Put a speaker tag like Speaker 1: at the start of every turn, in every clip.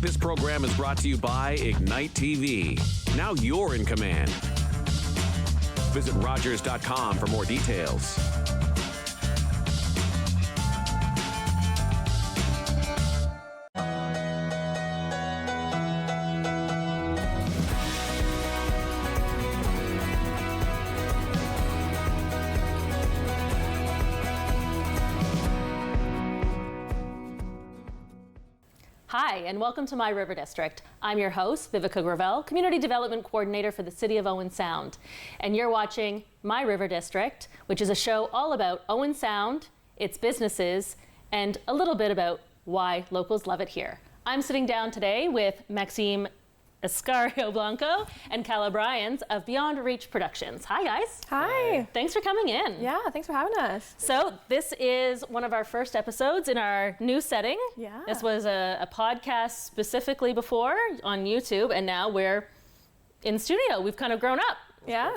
Speaker 1: This program is brought to you by Ignite TV. Now you're in command. Visit Rogers.com for more details.
Speaker 2: Hi, and welcome to My River District. I'm your host, Viveca Gravel, Community Development Coordinator for the City of Owen Sound. And you're watching My River District, which is a show all about Owen Sound, its businesses, and a little bit about why locals love it here. I'm sitting down today with Maxime Bianco and Cala Bryans of Beyond Reach Productions. Hi, guys.
Speaker 3: Hi.
Speaker 2: Thanks for coming in.
Speaker 3: Yeah, thanks for having us.
Speaker 2: So this is one of our first episodes in our new setting.
Speaker 3: Yeah.
Speaker 2: This was a podcast specifically before on YouTube, and now we're in studio. We've kind of grown up.
Speaker 3: Yeah,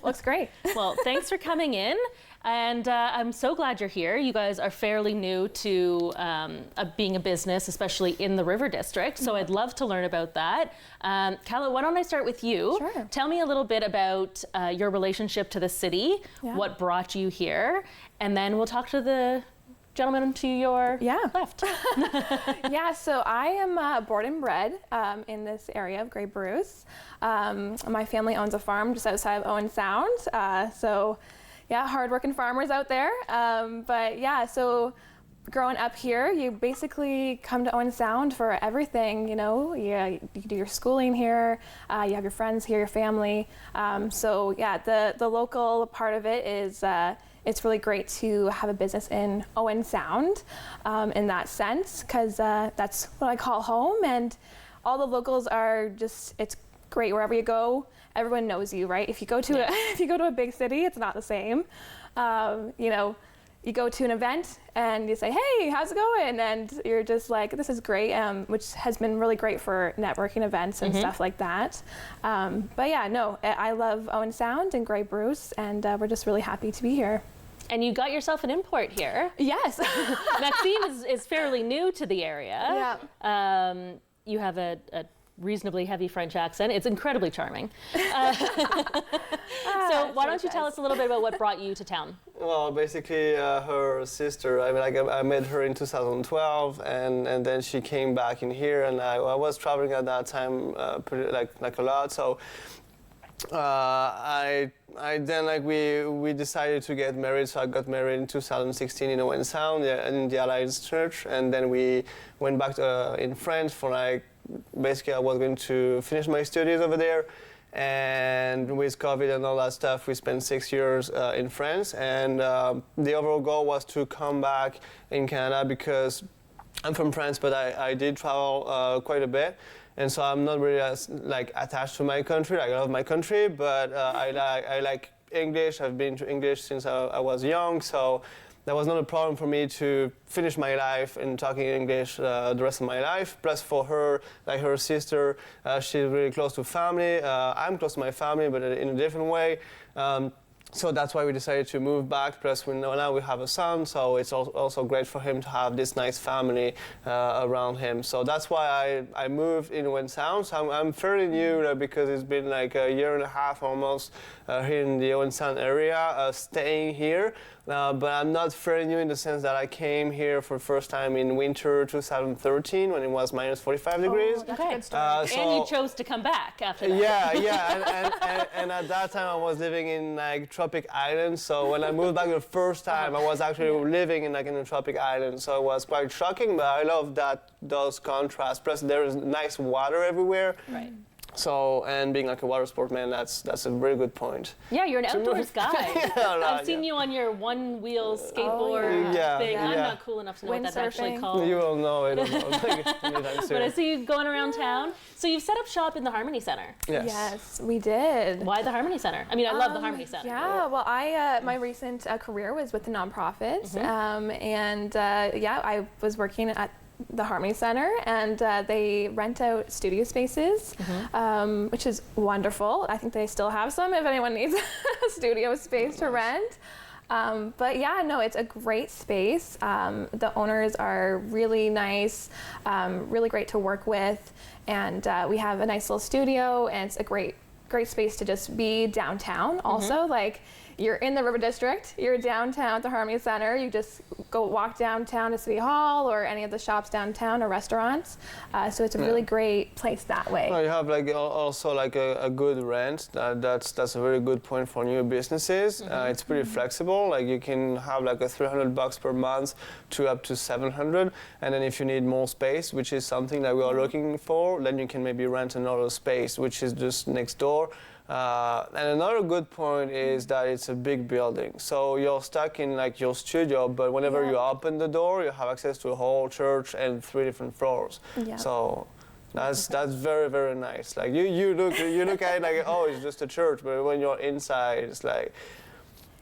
Speaker 3: looks great.
Speaker 2: Well, thanks for coming in, and I'm so glad you're here. You guys are fairly new to being a business, especially in the River District, so I'd love to learn about that. Cala, why don't I start with you?
Speaker 3: Sure.
Speaker 2: Tell me a little bit about your relationship to the city, what brought you here, and then we'll talk to the gentleman to your left.
Speaker 3: Yeah, so I am born and bred in this area of Grey Bruce. My family owns a farm just outside of Owen Sound. So yeah, hardworking farmers out there. But yeah, so growing up here, you basically come to Owen Sound for everything, you know. You do your schooling here, you have your friends here, your family. So yeah, the local part of it is it's really great to have a business in Owen Sound in that sense, because that's what I call home, and all the locals are just, it's great wherever you go. Everyone knows you, right? If you go to if you go to a big city, it's not the same. You know, you go to an event and you say, hey, how's it going? And you're just like, this is great, which has been really great for networking events and stuff like that. But yeah, no, I love Owen Sound and Grey Bruce, and we're just really happy to be here.
Speaker 2: And you got yourself an import here.
Speaker 3: Yes.
Speaker 2: Maxime is fairly new to the area.
Speaker 3: Yeah.
Speaker 2: You have a reasonably heavy French accent. It's incredibly charming. So why don't you tell us a little bit about what brought you to town?
Speaker 4: Well, basically her sister, I met her in 2012, and then she came back in here, and I was traveling at that time pretty like a lot, so we decided to get married. So I got married in 2016 in Owen Sound in the Alliance Church, and then we went back in France for basically I was going to finish my studies over there, and with COVID and all that stuff, we spent 6 years in France, and the overall goal was to come back in Canada, because I'm from France, but I did travel quite a bit. And so I'm not really as attached to my country. I love my country, but I like English. I've been to English since I was young, so that was not a problem for me to finish my life in talking English the rest of my life. Plus for her, like her sister, she's really close to family. I'm close to my family, but in a different way. So that's why we decided to move back. Plus, now we have a son, so it's also great for him to have this nice family around him. So that's why I moved in Owen Sound. So I'm fairly new because it's been like a year and a half almost here in the Owen Sound area, staying here. But I'm not very new in the sense that I came here for the first time in winter 2013 when it was minus 45 degrees.
Speaker 2: That's a good story. And you chose to come back after that.
Speaker 4: Yeah, and at that time I was living in tropic island. So when I moved back the first time, I was actually living in a tropic island. So it was quite shocking, but I love those contrasts. Plus there is nice water everywhere.
Speaker 2: Right.
Speaker 4: So, and being a water sport man, that's a very good point.
Speaker 2: Yeah, you're an outdoors guy. I've seen you on your one-wheel skateboard thing. I'm not cool enough to know what that's actually called.
Speaker 4: You will know it.
Speaker 2: But I see you going around town. So you've set up shop in the Harmony Center.
Speaker 3: Yes, we did.
Speaker 2: Why the Harmony Center? I mean, I love the Harmony Center.
Speaker 3: Yeah, well, my recent career was with the nonprofit, and I was working at the Harmony Center, and they rent out studio spaces, which is wonderful. I think they still have some if anyone needs a studio space to rent. But yeah, no, it's a great space. The owners are really nice, really great to work with, and we have a nice little studio, and it's a great space to just be downtown. Also, like, you're in the River District, you're downtown at the Harmony Center, you just go walk downtown to City Hall or any of the shops downtown or restaurants. So it's a really great place that way.
Speaker 4: Well, you have like also like a good rent. That's a very good point for new businesses. It's pretty flexible. Like you can have like a $300 per month to up to 700. And then if you need more space, which is something that we are looking for, then you can maybe rent another space, which is just next door. And another good point is that it's a big building. So you're stuck in like your studio, but whenever you open the door, you have access to a whole church and 3 different floors. So that's very, very nice. Like you look at it like, oh, it's just a church, but when you're inside, it's like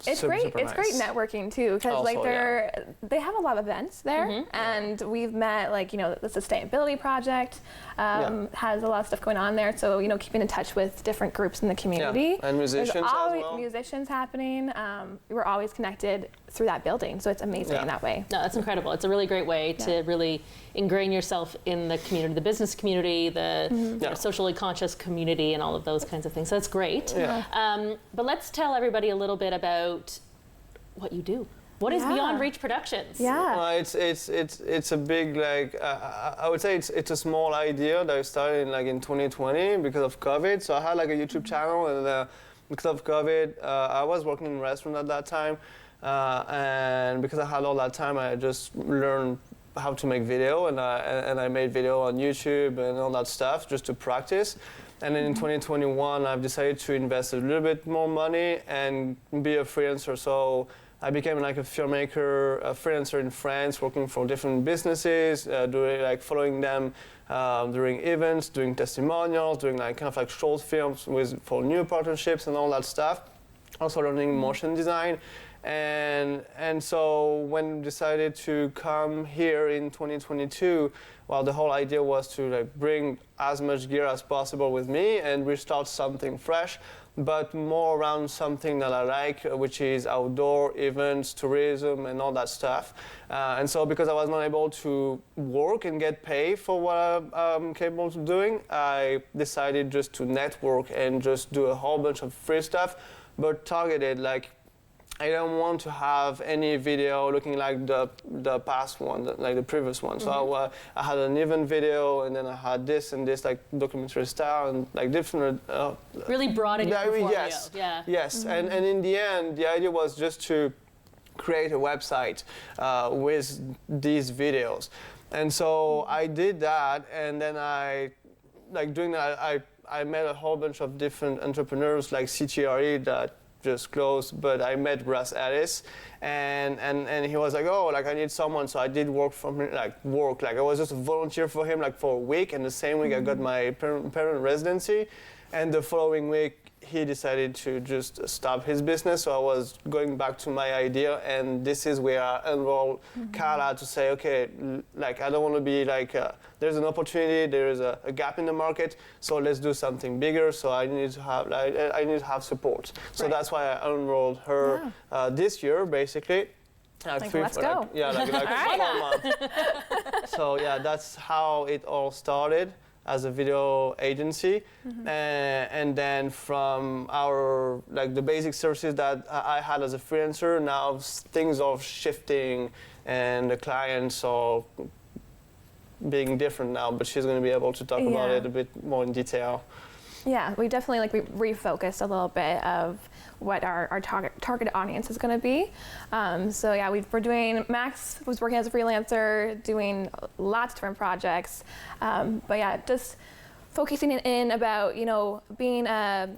Speaker 3: it's
Speaker 4: super,
Speaker 3: great.
Speaker 4: super
Speaker 3: It's
Speaker 4: nice.
Speaker 3: great networking too, because like they have a lot of events there, and we've met like the sustainability project has a lot of stuff going on there. So keeping in touch with different groups in the community.
Speaker 4: And musicians
Speaker 3: There's
Speaker 4: as
Speaker 3: always
Speaker 4: well.
Speaker 3: musicians happening. We're always connected through that building, so it's amazing in that way.
Speaker 2: No, that's incredible. It's a really great way to really ingrain yourself in the community, the business community, the socially conscious community, and all of those kinds of things. So that's great. But let's tell everybody a little bit about what you do. What is Beyond Reach Productions?
Speaker 4: It's a big I would say it's a small idea that I started in 2020 because of COVID. So I had like a YouTube channel, and because of COVID, I was working in a restaurant at that time, and because I had all that time, I just learned how to make video, and I made video on YouTube and all that stuff just to practice. And then in 2021, I've decided to invest a little bit more money and be a freelancer. So I became like a filmmaker, a freelancer in France, working for different businesses, following them during events, doing testimonials, doing kind of short films for new partnerships and all that stuff. Also learning motion design. And so when we decided to come here in 2022, well, the whole idea was to bring as much gear as possible with me and restart something fresh, but more around something that I like, which is outdoor events, tourism, and all that stuff. And so because I was not able to work and get paid for what I'm capable of doing, I decided just to network and just do a whole bunch of free stuff, but targeted. I don't want to have any video looking like the past one, like the previous one. So I had an event video, and then I had this and this documentary style and different.
Speaker 2: Really broaden your portfolio.
Speaker 4: Yes. And in the end, the idea was just to create a website with these videos. And so I did that, and then doing that, I met a whole bunch of different entrepreneurs like CTRE that just closed, but I met Russ Ellis, and he was like, oh, I need someone. So I did work for him, I was just a volunteer for him for a week, and the same week I got my permanent residency, and the following week he decided to just stop his business. So I was going back to my idea, and this is where I enrolled Cala to say, okay, I don't want to be there's an opportunity, there is a gap in the market, so let's do something bigger. So I need to have I need to have support. So that's why I enrolled her this year, basically.
Speaker 3: Let's go.
Speaker 4: 4 months. So that's how it all started, as a video agency, and then from our the basic services that I had as a freelancer, now things are shifting and the clients are being different now, but she's going to be able to talk about it a bit more in detail.
Speaker 3: Yeah, we definitely we refocused a little bit of what our target audience is going to be. So yeah, we're doing. Max was working as a freelancer, doing lots of different projects. But yeah, just focusing in about being a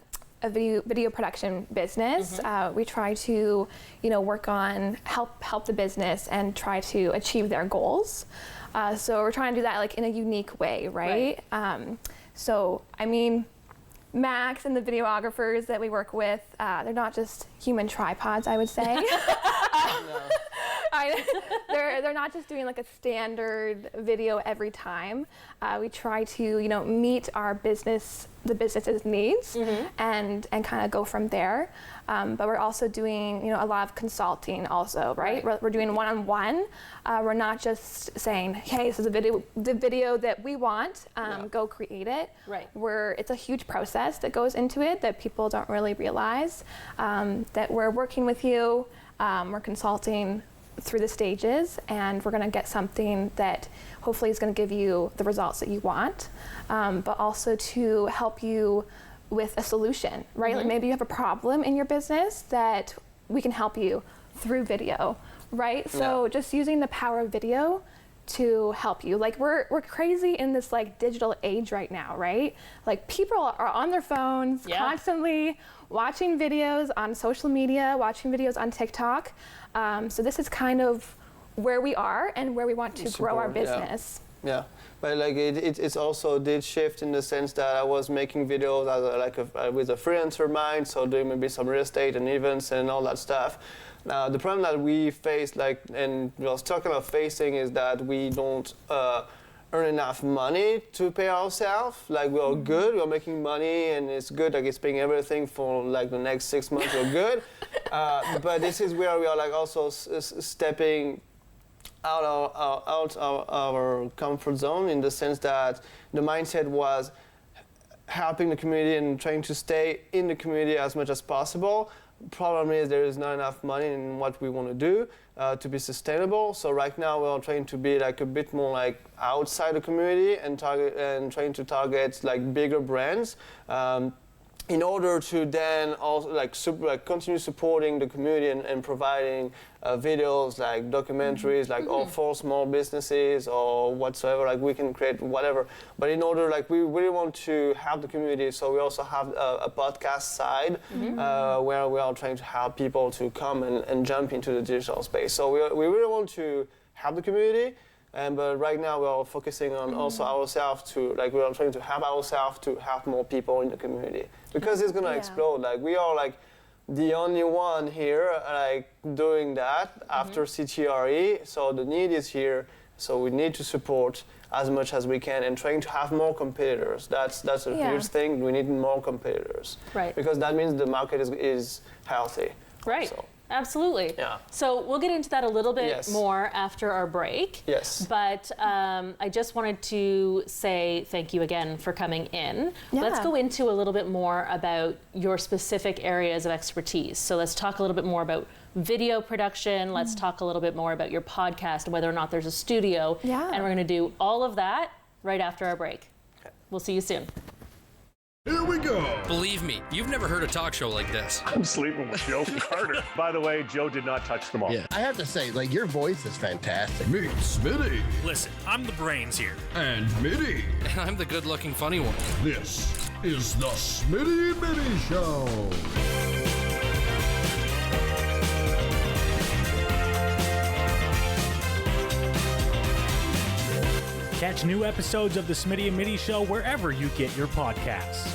Speaker 3: video production business. We try to work on help the business and try to achieve their goals. So we're trying to do that in a unique way, right? So I mean, Max and the videographers that we work with, they're not just human tripods, I would say. They're not just doing like a standard video every time. We try to meet the business's needs, and kind of go from there. But we're also doing a lot of consulting also, right? We're doing one-on-one. We're not just saying, hey, this is the video that we want, go create it.
Speaker 2: Right.
Speaker 3: It's a huge process that goes into it that people don't really realize, that we're working with you, we're consulting through the stages, and we're going to get something that hopefully is going to give you the results that you want, but also to help you with a solution, right? Like maybe you have a problem in your business that we can help you through video, right? So just using the power of video to help you. Like we're crazy in this like digital age right now, right? Like people are on their phones constantly watching videos on social media, watching videos on TikTok. So this is kind of where we are and where we want to grow our business.
Speaker 4: Yeah, but like it's also did shift in the sense that I was making videos as with a freelancer mind, so doing maybe some real estate and events and all that stuff. Now the problem that we face, and I was talking about facing, is that we don't earn enough money to pay ourselves. Like we're good, we're making money, and it's good. Like it's paying everything for like the next 6 months. We're good, but this is where we are like also stepping out our comfort zone, in the sense that the mindset was helping the community and trying to stay in the community as much as possible. Problem is there is not enough money in what we want to do to be sustainable. So right now we're trying to be like a bit more like outside the community and trying to target like bigger brands. In order to then also like continue supporting the community and providing videos, like documentaries, like all for small businesses or whatsoever, like we can create whatever. But in order, like we really want to help the community, so we also have a podcast side where we are trying to help people to come and jump into the digital space. So we really want to help the community. But right now we are focusing on also ourselves we are trying to help ourselves to help more people in the community, because it's gonna explode. Like we are like the only one here like doing that after CTRE. So the need is here. So we need to support as much as we can and trying to have more competitors. That's a huge thing. We need more competitors.
Speaker 2: Right.
Speaker 4: Because that means the market is healthy.
Speaker 2: Right.
Speaker 4: Also.
Speaker 2: Absolutely.
Speaker 4: Yeah.
Speaker 2: So we'll get into that a little bit more after our break.
Speaker 4: Yes.
Speaker 2: But I just wanted to say thank you again for coming in.
Speaker 3: Yeah.
Speaker 2: Let's go into a little bit more about your specific areas of expertise. So let's talk a little bit more about video production. Let's talk a little bit more about your podcast and whether or not there's a studio.
Speaker 3: Yeah.
Speaker 2: And we're going to do all of that right after our break.
Speaker 4: Okay.
Speaker 2: We'll see you soon.
Speaker 5: Here we go.
Speaker 6: Believe me, you've never heard a talk show like this.
Speaker 7: I'm sleeping with Joe Carter. By the way, Joe did not touch them all.
Speaker 5: Yeah, I have to say, like, your voice is fantastic. Meet Smitty.
Speaker 8: Listen, I'm the brains here.
Speaker 5: And Mitty.
Speaker 6: And I'm the good-looking funny one.
Speaker 5: This is the Smitty Mitty Show.
Speaker 8: Catch new episodes of the Smitty and Mitty Show wherever you get your podcasts.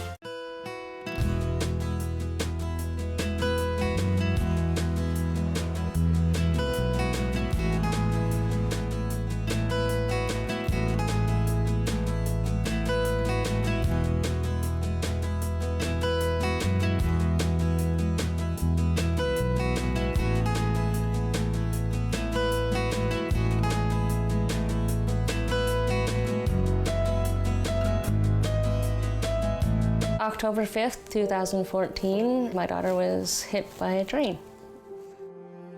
Speaker 9: October 5th, 2014, my daughter was hit by a train.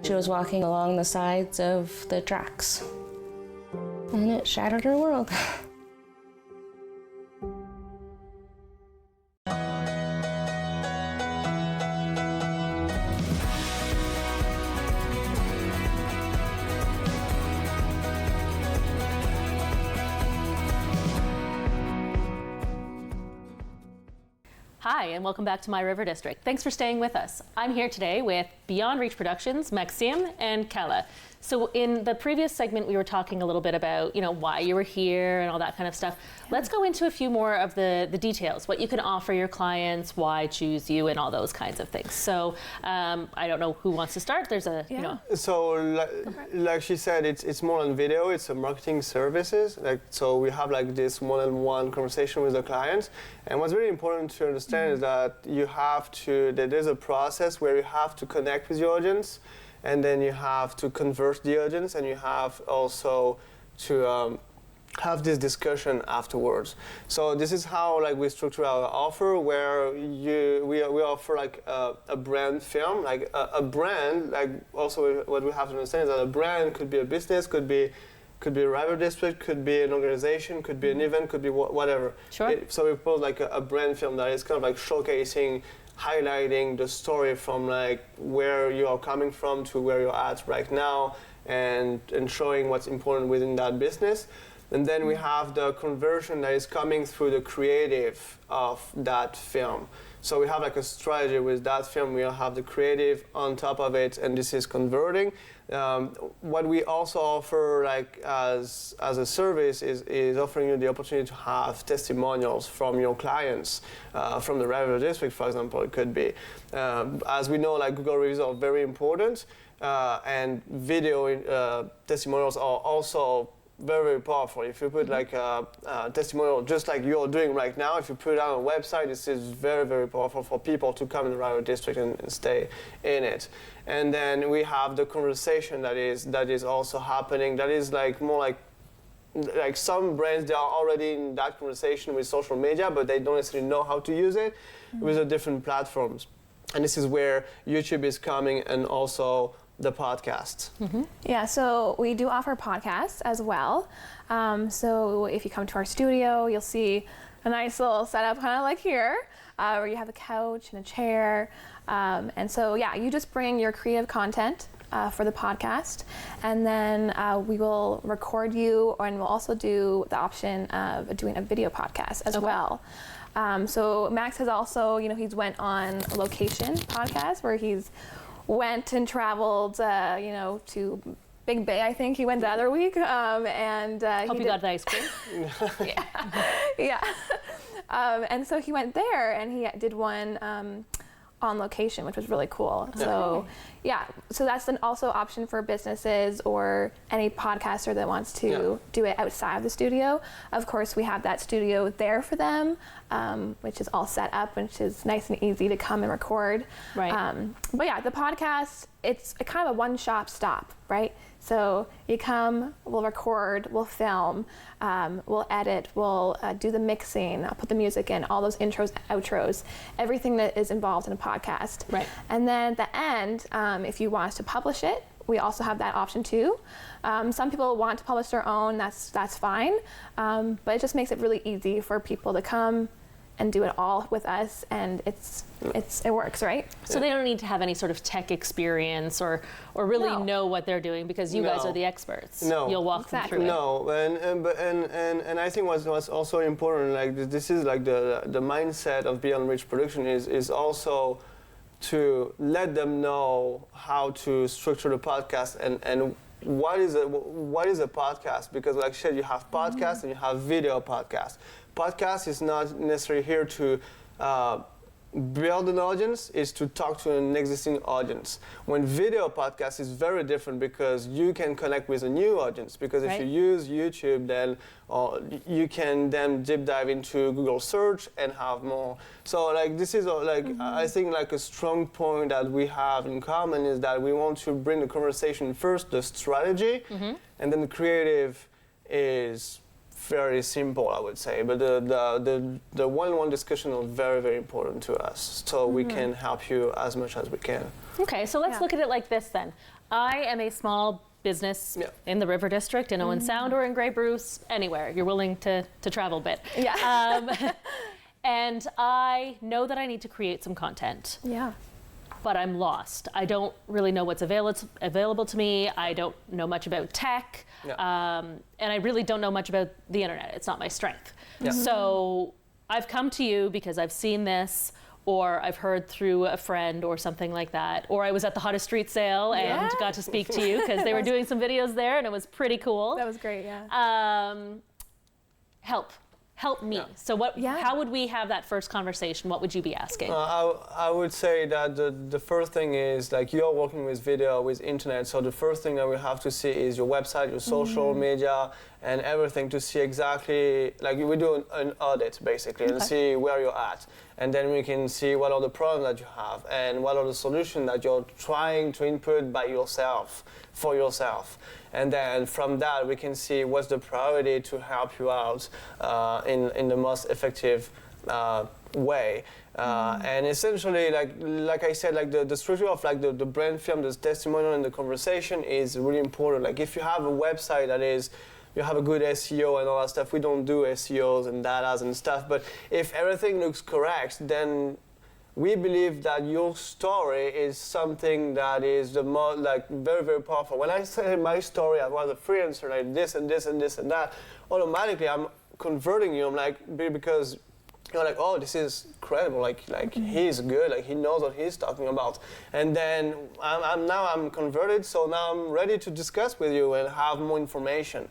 Speaker 9: She was walking along the sides of the tracks, and it shattered her world.
Speaker 2: Hi, and welcome back to My River District. Thanks for staying with us. I'm here today with Beyond Reach Productions, Maxime, and Cala. So in the previous segment, we were talking a little bit about, why you were here and all that kind of stuff. Let's go into a few more of the details, what you can offer your clients, why choose you, and all those kinds of things. So I don't know who wants to start. There's
Speaker 4: So like she said, it's more on video. It's a marketing services. So we have this one-on-one conversation with the clients. And what's really important to understand is that there's a process where you have to connect with your audience, and then you have to convert the audience, and you have also to have this discussion afterwards. So this is how we structure our offer, where we offer a brand film, a brand. Also what we have to understand is that a brand could be a business, could be a river district, could be an organization, could be an event, could be whatever.
Speaker 2: Sure.
Speaker 4: So we put a brand film that is kind of showcasing, highlighting the story from where you are coming from to where you're at right now, and showing what's important within that business. And then we have the conversion that is coming through the creative of that film. So we have a strategy with that film. We'll have the creative on top of it, and this is converting. What we also offer as a service is offering you the opportunity to have testimonials from your clients, from the river district, for example, it could be. As we know, Google reviews are very important, and video testimonials are also very, very powerful. If you put a testimonial just like you're doing right now, if you put it on a website, this is very, very powerful for people to come in the River District and stay in it. And then we have the conversation that is also happening. That is more like some brands, they are already in that conversation with social media, but they don't necessarily know how to use it with the different platforms. And this is where YouTube is coming, and also the podcast.
Speaker 3: Yeah, so we do offer podcasts as well. So if you come to our studio, you'll see a nice little setup kind of like here, where you have a couch and a chair. And so, you just bring your creative content for the podcast, and then we will record you, and we'll also do the option of doing a video podcast as well. So Max has also, he's went on a location podcast where he's went and traveled, to Big Bay, I think he went the other week. And
Speaker 2: hope you got the ice cream.
Speaker 3: Yeah. And so he went there, and he did one on location, which was really cool. So so that's an also option for businesses or any podcaster that wants to do it outside of the studio. Of course, we have that studio there for them, which is all set up, which is nice and easy to come and record.
Speaker 2: Right.
Speaker 3: But the podcast, it's a kind of a one-stop stop, right? So you come, we'll record, we'll film, we'll edit, we'll do the mixing, I'll put the music in, all those intros, outros, everything that is involved in a podcast.
Speaker 2: Right.
Speaker 3: And then at the end, if you want us to publish it, we also have that option too. Some people want to publish their own, that's fine, but it just makes it really easy for people to come and do it all with us, and it works, right?
Speaker 2: So they don't need to have any sort of tech experience or really know what they're doing, because you guys are the experts.
Speaker 4: No.
Speaker 2: You'll walk them through it.
Speaker 4: No, and I think what's also important, this is the mindset of Beyond Rich Production is also to let them know how to structure the podcast and what is a podcast, because like I said, you have podcasts and you have video podcasts. Podcast is not necessarily here to build an audience, is to talk to an existing audience. When video podcast is very different, because you can connect with a new audience, because if you use YouTube, then you can then deep dive into Google search and have more. So this is I think a strong point that we have in common is that we want to bring the conversation first, the strategy, and then the creative is very simple, I would say, but the one-on-one discussion are very, very important to us, so we can help you as much as we can.
Speaker 2: Okay, so let's look at it like this then. I am a small business in the River District, in Owen Sound, or in Grey Bruce, anywhere. You're willing to travel a bit.
Speaker 3: Yeah.
Speaker 2: And I know that I need to create some content.
Speaker 3: Yeah.
Speaker 2: But I'm lost. I don't really know what's available to me. I don't know much about tech. And I really don't know much about the internet. It's not my strength. So I've come to you because I've seen this. or I've heard through a friend or something like that, or I was at the Hottest Street Sale and got to speak to you because they were doing some videos there and it was pretty cool.
Speaker 3: That was great, yeah.
Speaker 2: Help me. So how would we have that first conversation? What would you be asking?
Speaker 4: I would say that the first thing is, like, you're working with video, with internet, so the first thing that we have to see is your website, your social media, and everything, to see exactly, like, we do an audit basically and see where you're at. And then we can see what are the problems that you have and what are the solutions that you're trying to input by yourself, for yourself. And then from that, we can see what's the priority to help you out in the most effective way. And essentially, like I said, like the structure of like the brand film, the testimonial, and the conversation is really important. Like if you have a website that is, you have a good SEO and all that stuff. We don't do SEOs and datas and stuff, but if everything looks correct, then we believe that your story is something that is the most, like, very, very powerful. When I say my story, I was a freelancer, like this and this and this and that, automatically I'm converting you. I'm like, because you're like, oh, this is credible. Like he's good. Like he knows what he's talking about. And then I'm converted. So now I'm ready to discuss with you and have more information.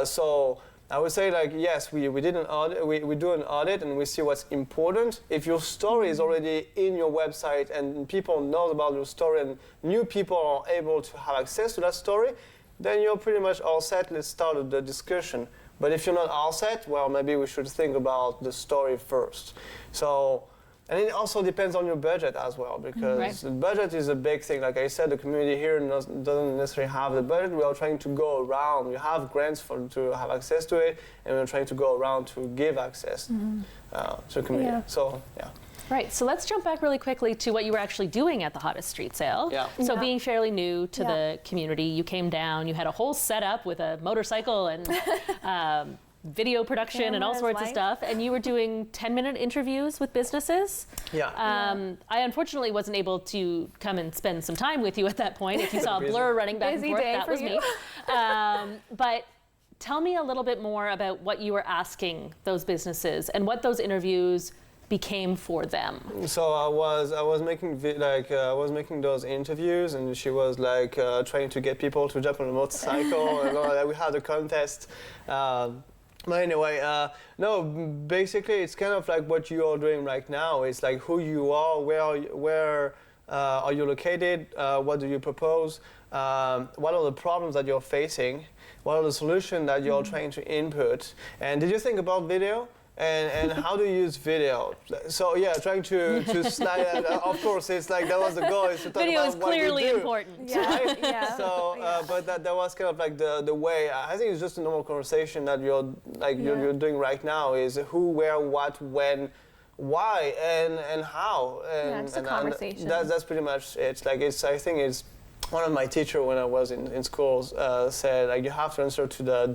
Speaker 4: So I would say, like, yes, we did an audit, we do an audit and we see what's important. If your story is already in your website and people know about your story and new people are able to have access to that story, then you're pretty much all set. Let's start the discussion. But if you're not all set, well, maybe we should think about the story first. So, and it also depends on your budget as well, because the budget is a big thing. Like I said, the community here doesn't necessarily have the budget. We are trying to go around. We have grants to have access to it, and we're trying to go around to give access to the community. Yeah. So, yeah.
Speaker 2: Right, so let's jump back really quickly to what you were actually doing at the Hottest Street Sale.
Speaker 4: Yeah.
Speaker 2: So being fairly new to the community, you came down, you had a whole setup with a motorcycle and video production and all sorts of stuff, and you were doing 10-minute interviews with businesses.
Speaker 4: Yeah.
Speaker 2: I unfortunately wasn't able to come and spend some time with you at that point. If you saw a blur running back and forth, that was me. But tell me a little bit more about what you were asking those businesses and what those interviews became for them.
Speaker 4: So I was making those interviews, and she was like trying to get people to jump on a motorcycle, and all that. We had a contest. But anyway, no, basically it's kind of like what you are doing right now. It's like who you are, where are you located, what do you propose, what are the problems that you're facing, what are the solutions that you're trying to input, and did you think about video? And how do you use video? So yeah, trying to slide that. Of course, it's like that was the goal, is to talk
Speaker 2: video
Speaker 4: about what we do.
Speaker 2: Video is clearly important.
Speaker 4: Right?
Speaker 3: Yeah.
Speaker 4: So, but that was kind of like the way. I think it's just a normal conversation that you're doing right now. Is who, where, what, when, why, and how. And,
Speaker 3: it's a conversation.
Speaker 4: That's pretty much it. Like I think it's. One of my teachers when I was in school said, like, you have to answer to the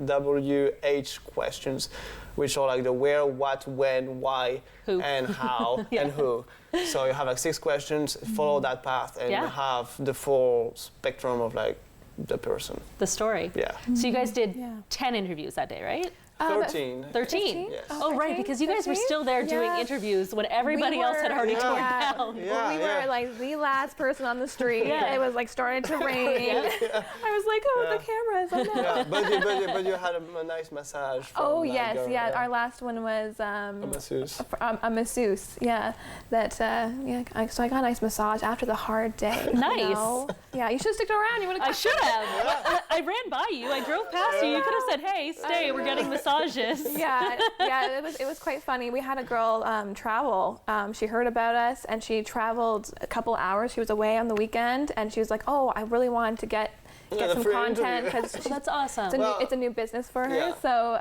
Speaker 4: WH questions, which are like the where, what, when, why,
Speaker 2: who.
Speaker 4: And how, and who. So you have like 6 questions, follow that path, and you have the full spectrum of like the person.
Speaker 2: The story.
Speaker 4: Yeah.
Speaker 2: So you guys did 10 interviews that day, right?
Speaker 4: 13.
Speaker 2: 13?
Speaker 4: Yes.
Speaker 2: Oh, right, because you guys were still there doing interviews when everybody else had already torn down.
Speaker 4: Yeah,
Speaker 3: we were like the last person on the street. It was like starting to rain. I was like, oh, the cameras. Oh, no.
Speaker 4: But you had a nice massage. From
Speaker 3: Our last one was
Speaker 4: a masseuse.
Speaker 3: A masseuse, That so I got a nice massage after the hard day.
Speaker 2: Nice.
Speaker 3: You know? Yeah, you should have stuck around. You would have.
Speaker 2: I should have. I ran by you. I drove past you. You could have said, "Hey, stay. We're getting massages."
Speaker 3: It was quite funny. We had a girl travel. She heard about us and she traveled a couple hours. She was away on the weekend and she was like, "Oh, I really wanted to get some content because
Speaker 2: that's awesome.
Speaker 3: It's a new business for her." So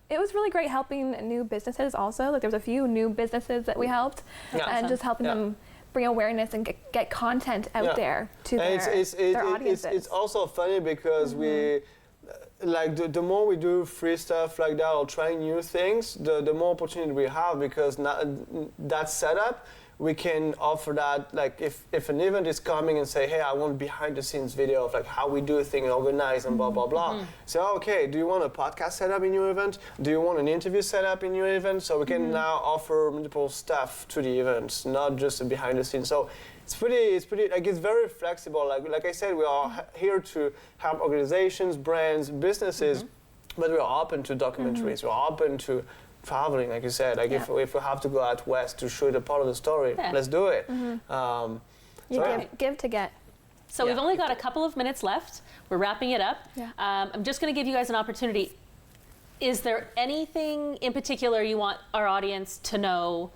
Speaker 3: it was really great helping new businesses. Also, like there was a few new businesses that we helped, and just helping them bring awareness and get content out there to their audiences.
Speaker 4: It's also funny because we. Like the more we do free stuff like that or trying new things, the more opportunity we have, because that setup, we can offer that, like if an event is coming and say, hey, I want behind the scenes video of like how we do things, organize and blah, blah, blah. So, okay, do you want a podcast setup in your event? Do you want an interview setup in your event? So we can now offer multiple stuff to the events, not just a behind the scenes. So it's pretty, like it's very flexible. Like I said, we are here to help organizations, brands, businesses, but we are open to documentaries. We're open to traveling, like you said. Like if we have to go out west to shoot a part of the story, let's do it.
Speaker 3: Give to get.
Speaker 2: So we've only got a couple of minutes left. We're wrapping it up.
Speaker 3: Yeah.
Speaker 2: I'm just going to give you guys an opportunity. Is there anything in particular you want our audience to know?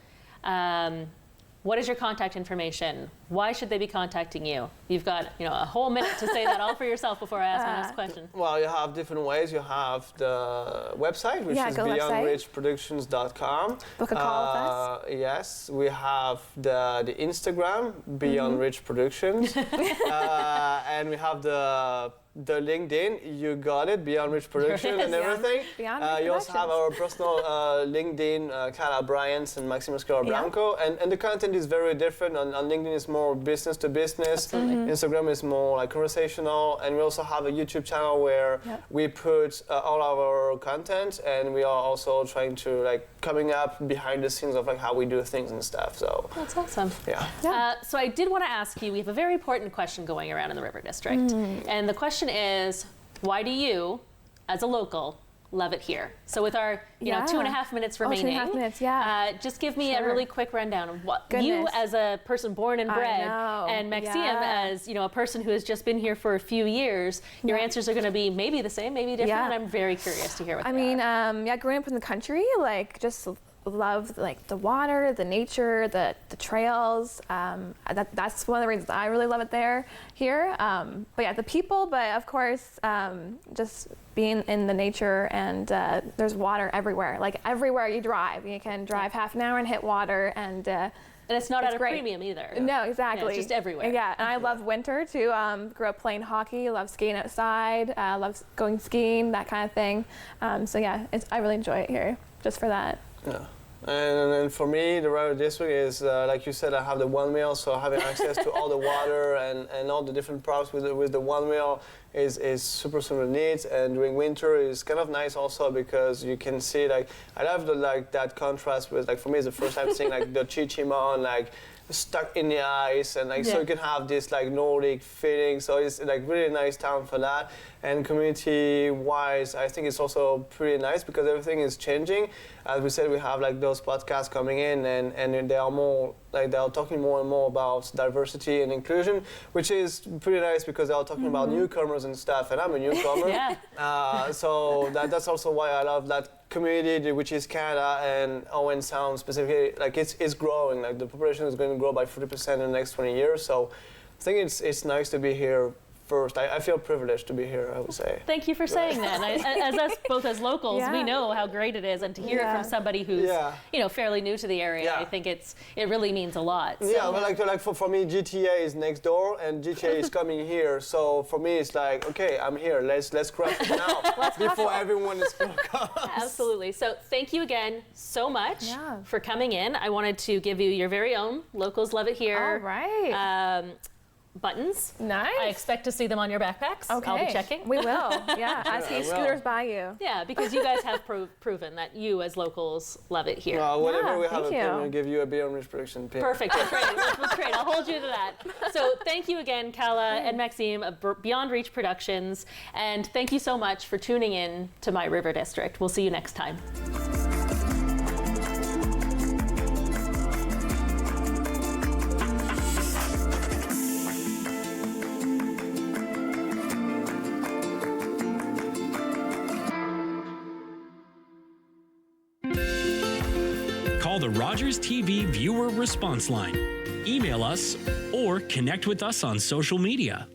Speaker 2: What is your contact information? Why should they be contacting you? You've got a whole minute to say that all for yourself before I ask my next question.
Speaker 4: Well, you have different ways. You have the website, which is beyondreachproductions.com.
Speaker 3: Book a call with us.
Speaker 4: Yes, we have the Instagram, Beyond Reach Productions, and we have the LinkedIn, you got it, Beyond Reach Production and everything. You also have our personal LinkedIn, Cala, Bryans, and Bianco. And the content is very different. On LinkedIn, it's more business to business. Instagram is more like conversational. And we also have a YouTube channel where we put all our content, and we are also trying to coming up behind the scenes of how we do things and stuff. So
Speaker 2: that's awesome. So I did want to ask you, we have a very important question going around in the River District. And the question is, why do you, as a local, love it here? So with our 2.5 minutes remaining,
Speaker 3: 2.5 minutes,
Speaker 2: just give me a really quick rundown of what you, as a person born and bred, and Maxime as a person who has just been here for a few years, your answers are going to be maybe the same, maybe different, and I'm very curious to hear what they are.
Speaker 3: Growing up in the country, just love the water, the nature, the trails. That's one of the reasons I really love it here. But the people, but of course, just being in the nature, and there's water everywhere. Everywhere you drive, you can drive half an hour and hit water, and
Speaker 2: it's not at a premium either.
Speaker 3: No, exactly.
Speaker 2: Yeah, it's just everywhere.
Speaker 3: Yeah, and I love winter too. Grew up playing hockey, love skiing outside, love going skiing, that kind of thing. I really enjoy it here, just for that.
Speaker 4: Yeah. And for me, the River District is, like you said, I have the one meal, so having access to all the water and all the different products with the one meal is super, super neat. And during winter is kind of nice also because you can see, I love that contrast with, for me, it's the first time seeing the Chichimon, stuck in the ice, and so you can have this Nordic feeling. So it's really nice town for that. And community-wise, I think it's also pretty nice because everything is changing. As we said, we have those podcasts coming in, and they are more they are talking more and more about diversity and inclusion, which is pretty nice because they are talking about newcomers and stuff. And I'm a newcomer, so that's also why I love that community, which is Canada and Owen Sound specifically. It's growing. The population is going to grow by 40% in the next 20 years. So I think it's nice to be here first. I feel privileged to be here, I would say.
Speaker 2: Thank you for saying that. As us both as locals, we know how great it is, and to hear it from somebody who's fairly new to the area, I think it really means a lot. So.
Speaker 4: Yeah, but for me, GTA is next door, and GTA is coming here. So for me, it's okay, I'm here. Let's crush it now before everyone is comes.
Speaker 2: Absolutely. So thank you again so much for coming in. I wanted to give you your very own Locals Love It Here.
Speaker 3: All right.
Speaker 2: Buttons.
Speaker 3: Nice.
Speaker 2: I expect to see them on your backpacks.
Speaker 3: Okay.
Speaker 2: I'll be checking.
Speaker 3: We will. As he scooters by you.
Speaker 2: Yeah, because you guys have proven that you as locals love it here.
Speaker 4: Whenever we have a pin, we'll give you a Beyond Reach Production pin.
Speaker 2: Perfect. That's great. That's great. I'll hold you to that. So thank you again, Cala and Maxime of Beyond Reach Productions, and thank you so much for tuning in to My River District. We'll see you next time.
Speaker 10: Call the Rogers TV viewer response line, email us, or connect with us on social media.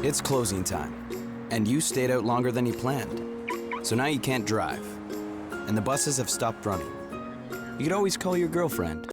Speaker 11: It's closing time, and you stayed out longer than you planned. So now you can't drive, and the buses have stopped running. You could always call your girlfriend.